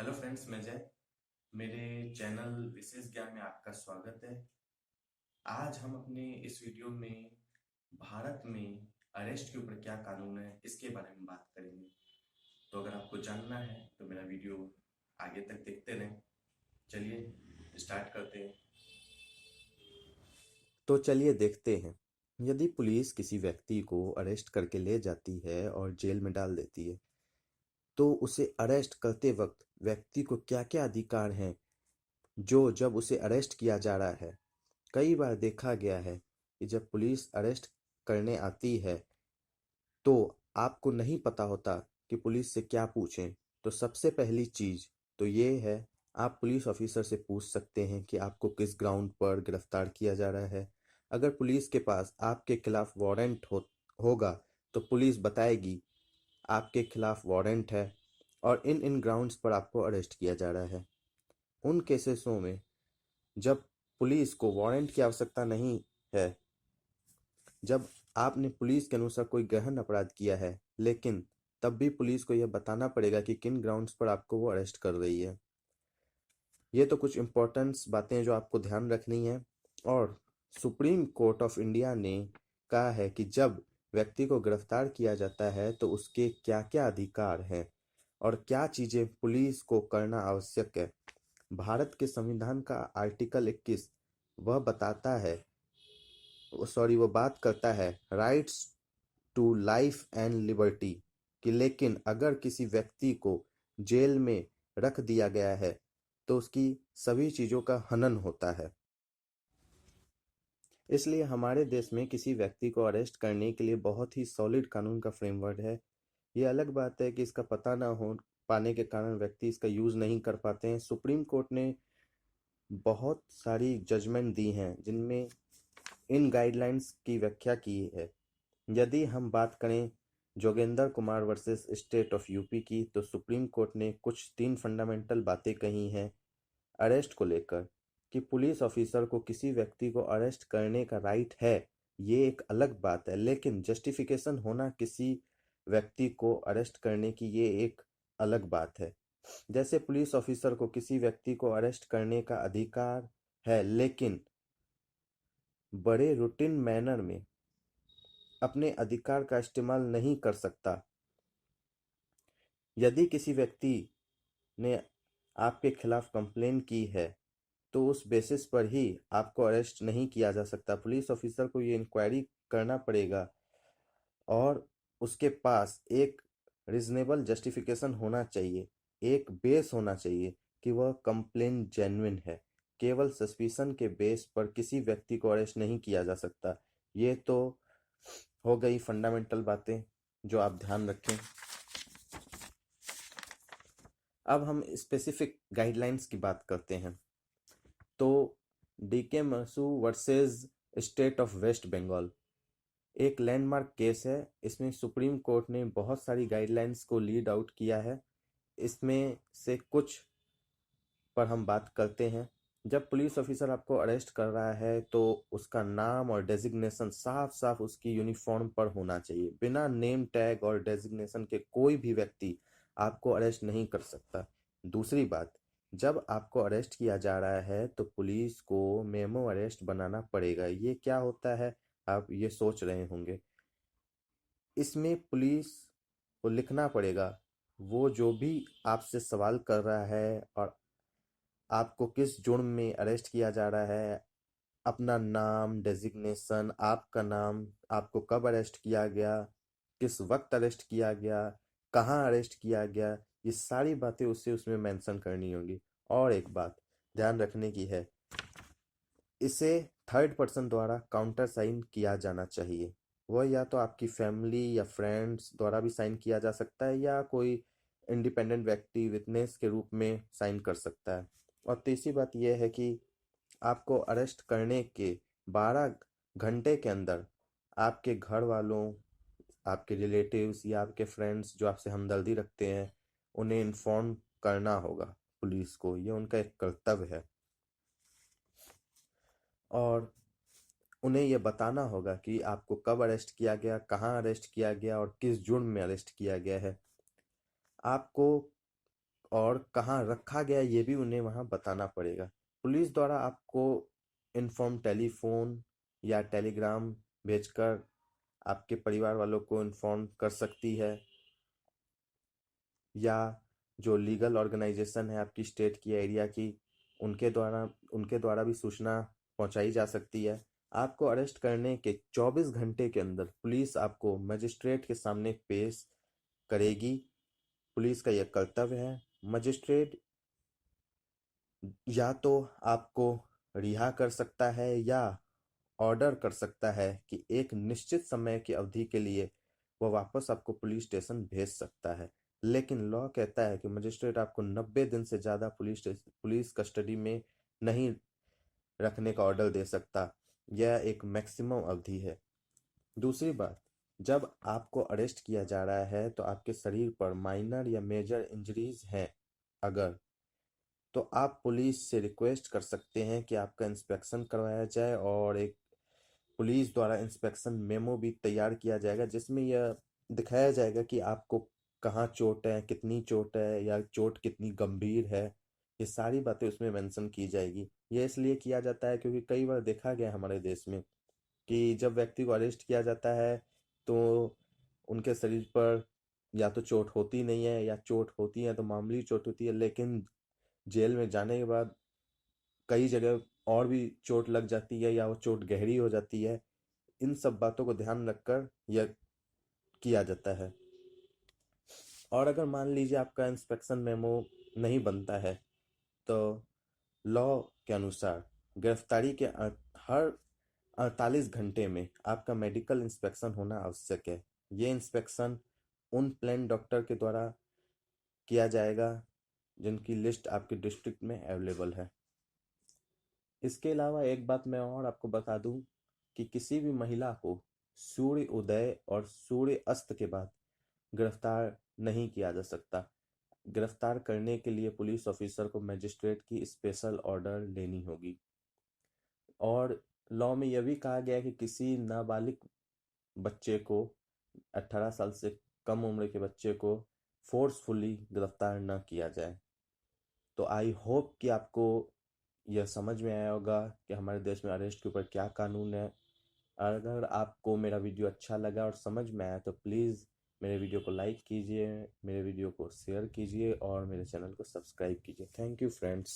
Hello friends, मैं जय। मेरे चैनल विशेष ज्ञान में आपका स्वागत है। आज हम अपने इस वीडियो में भारत में अरेस्ट के ऊपर क्या कानून है इसके बारे में बात करेंगे। तो अगर आपको जानना है तो मेरा वीडियो आगे तक देखते रहें। चलिए स्टार्ट करते हैं। तो चलिए देखते हैं। यदि पुलिस किसी व्यक्ति को अरेस्ट करके ले जाती है और जेल में डाल देती है, तो उसे अरेस्ट करते वक्त व्यक्ति को क्या-क्या अधिकार हैं, जो जब उसे अरेस्ट किया जा रहा है। कई बार देखा गया है कि जब पुलिस अरेस्ट करने आती है, तो आपको नहीं पता होता कि पुलिस से क्या पूछें। तो सबसे पहली चीज़ तो ये है, आप पुलिस ऑफिसर से पूछ सकते हैं कि आपको किस ग्राउंड पर गिरफ्तार किया जा रहा है। अगर पुलिस के पास आपके खिलाफ वारंट होगा, तो पुलिस बताएगी आपके खिलाफ वारंट है और इन इन ग्राउंड्स पर आपको अरेस्ट किया जा रहा है। उन केसेसों में जब पुलिस को वारंट की आवश्यकता नहीं है, जब आपने पुलिस के अनुसार कोई गहन अपराध किया है, लेकिन तब भी पुलिस को यह बताना पड़ेगा कि किन ग्राउंड्स पर आपको वो अरेस्ट कर रही है। ये तो कुछ इम्पोर्टेंस बातें हैं जो आपको ध्यान रखनी है। और सुप्रीम कोर्ट ऑफ इंडिया ने कहा है कि जब व्यक्ति को गिरफ्तार किया जाता है तो उसके क्या-क्या अधिकार हैं और क्या चीज़ें पुलिस को करना आवश्यक है। भारत के संविधान का आर्टिकल 21 वह बताता है, वो बात करता है rights to life and liberty, कि लेकिन अगर किसी व्यक्ति को जेल में रख दिया गया है तो उसकी सभी चीज़ों का हनन होता है। इसलिए हमारे देश में किसी व्यक्ति को अरेस्ट करने के लिए बहुत ही सॉलिड कानून का फ्रेमवर्क है। ये अलग बात है कि इसका पता ना हो पाने के कारण व्यक्ति इसका यूज़ नहीं कर पाते हैं। सुप्रीम कोर्ट ने बहुत सारी जजमेंट दी हैं जिनमें इन गाइडलाइंस की व्याख्या की है। यदि हम बात करें Jogendra Kumar versus state of UP की, तो सुप्रीम कोर्ट ने कुछ 3 फंडामेंटल बातें कही हैं अरेस्ट को लेकर, कि पुलिस ऑफिसर को किसी व्यक्ति को अरेस्ट करने का राइट है, ये एक अलग बात है, लेकिन जस्टिफिकेशन होना किसी व्यक्ति को अरेस्ट करने की, ये एक अलग बात है। जैसे पुलिस ऑफिसर को किसी व्यक्ति को अरेस्ट करने का अधिकार है, लेकिन बड़े रूटीन मैनर में अपने अधिकार का इस्तेमाल नहीं कर सकता। यदि किसी व्यक्ति ने आपके खिलाफ कंप्लेन की है, तो उस बेसिस पर ही आपको अरेस्ट नहीं किया जा सकता। पुलिस ऑफिसर को ये इंक्वायरी करना पड़ेगा और उसके पास एक रीजनेबल जस्टिफिकेशन होना चाहिए, एक बेस होना चाहिए कि वह कंप्लेन जेन्युइन है। केवल सस्पिशन के बेस पर किसी व्यक्ति को अरेस्ट नहीं किया जा सकता। ये तो हो गई फंडामेंटल बातें जो आप ध्यान रखें। अब हम स्पेसिफिक गाइडलाइंस की बात करते हैं। तो D K Basu versus state of West Bengal एक लैंडमार्क केस है। इसमें सुप्रीम कोर्ट ने बहुत सारी गाइडलाइंस को लीड आउट किया है। इसमें से कुछ पर हम बात करते हैं। जब पुलिस ऑफिसर आपको अरेस्ट कर रहा है, तो उसका नाम और डेजिग्नेशन साफ साफ उसकी यूनिफॉर्म पर होना चाहिए। बिना नेम टैग और डेजिग्नेशन के कोई भी व्यक्ति आपको अरेस्ट नहीं कर सकता। दूसरी बात, जब आपको अरेस्ट किया जा रहा है तो पुलिस को मेमो अरेस्ट बनाना पड़ेगा। ये क्या होता है, आप ये सोच रहे होंगे। इसमें पुलिस को लिखना पड़ेगा वो जो भी आपसे सवाल कर रहा है और आपको किस जुर्म में अरेस्ट किया जा रहा है, अपना नाम, डेजिग्नेशन, आपका नाम, आपको कब अरेस्ट किया गया, किस वक्त अरेस्ट किया गया, कहाँ अरेस्ट किया गया, ये सारी बातें उससे उसमें मेंशन करनी होगी। और एक बात ध्यान रखने की है, इसे थर्ड पर्सन द्वारा काउंटर साइन किया जाना चाहिए। वह या तो आपकी फैमिली या फ्रेंड्स द्वारा भी साइन किया जा सकता है, या कोई इंडिपेंडेंट व्यक्ति विटनेस के रूप में साइन कर सकता है। और तीसरी बात यह है कि आपको अरेस्ट करने के 12 घंटे के अंदर आपके घर वालों, आपके रिलेटिव्स या आपके फ्रेंड्स जो आपसे हमदर्दी रखते हैं, उन्हें इन्फॉर्म करना होगा पुलिस को। ये उनका एक कर्तव्य है। और उन्हें ये बताना होगा कि आपको कब अरेस्ट किया गया, कहाँ अरेस्ट किया गया और किस जुर्म में अरेस्ट किया गया है। आपको और कहाँ रखा गया ये भी उन्हें वहाँ बताना पड़ेगा। पुलिस द्वारा आपको इन्फॉर्म टेलीफोन या टेलीग्राम भेजकर आपके परिवार वालों को इन्फॉर्म कर सकती है, या जो लीगल ऑर्गेनाइजेशन है आपकी स्टेट की, एरिया की, उनके द्वारा भी सूचना पहुंचाई जा सकती है। आपको अरेस्ट करने के 24 घंटे के अंदर पुलिस आपको मजिस्ट्रेट के सामने पेश करेगी। पुलिस का यह कर्तव्य है। मजिस्ट्रेट या तो आपको रिहा कर सकता है या ऑर्डर कर सकता है कि एक निश्चित समय की अवधि के लिए वह वापस आपको पुलिस स्टेशन भेज सकता है। लेकिन लॉ कहता है कि मजिस्ट्रेट आपको 90 दिन से ज़्यादा पुलिस कस्टडी में नहीं रखने का ऑर्डर दे सकता। यह एक मैक्सिमम अवधि है। दूसरी बात, जब आपको अरेस्ट किया जा रहा है तो आपके शरीर पर माइनर या मेजर इंजरीज हैं अगर, तो आप पुलिस से रिक्वेस्ट कर सकते हैं कि आपका इंस्पेक्शन करवाया जाए, और एक पुलिस द्वारा इंस्पेक्शन मेमो भी तैयार किया जाएगा जिसमें यह दिखाया जाएगा कि आपको कहाँ चोट है, कितनी चोट है, या चोट कितनी गंभीर है। ये सारी बातें उसमें मेंशन की जाएगी। यह इसलिए किया जाता है क्योंकि कई बार देखा गया हमारे देश में कि जब व्यक्ति को अरेस्ट किया जाता है तो उनके शरीर पर या तो चोट होती नहीं है, या चोट होती है तो मामूली चोट होती है, लेकिन जेल में जाने के बाद कई जगह और भी चोट लग जाती है या वो चोट गहरी हो जाती है। इन सब बातों को ध्यान रखकर यह किया जाता है। और अगर मान लीजिए आपका इंस्पेक्शन मेमो नहीं बनता है तो लॉ के अनुसार गिरफ्तारी के हर 48 घंटे में आपका मेडिकल इंस्पेक्शन होना आवश्यक है। ये इंस्पेक्शन उन प्लेन डॉक्टर के द्वारा किया जाएगा जिनकी लिस्ट आपके डिस्ट्रिक्ट में अवेलेबल है। इसके अलावा एक बात मैं और आपको बता दूं कि किसी भी महिला को सूर्य उदय और सूर्य अस्त के बाद गिरफ्तार नहीं किया जा सकता। गिरफ्तार करने के लिए पुलिस ऑफिसर को मजिस्ट्रेट की स्पेशल ऑर्डर लेनी होगी। और लॉ में यह भी कहा गया है कि किसी नाबालिग बच्चे को, 18 साल से कम उम्र के बच्चे को फोर्सफुली गिरफ्तार न किया जाए। तो आई होप कि आपको यह समझ में आया होगा कि हमारे देश में अरेस्ट के ऊपर क्या कानून है। अगर आपको मेरा वीडियो अच्छा लगा और समझ में आया तो प्लीज़ मेरे वीडियो को लाइक कीजिए, मेरे वीडियो को शेयर कीजिए और मेरे चैनल को सब्सक्राइब कीजिए। Thank you friends.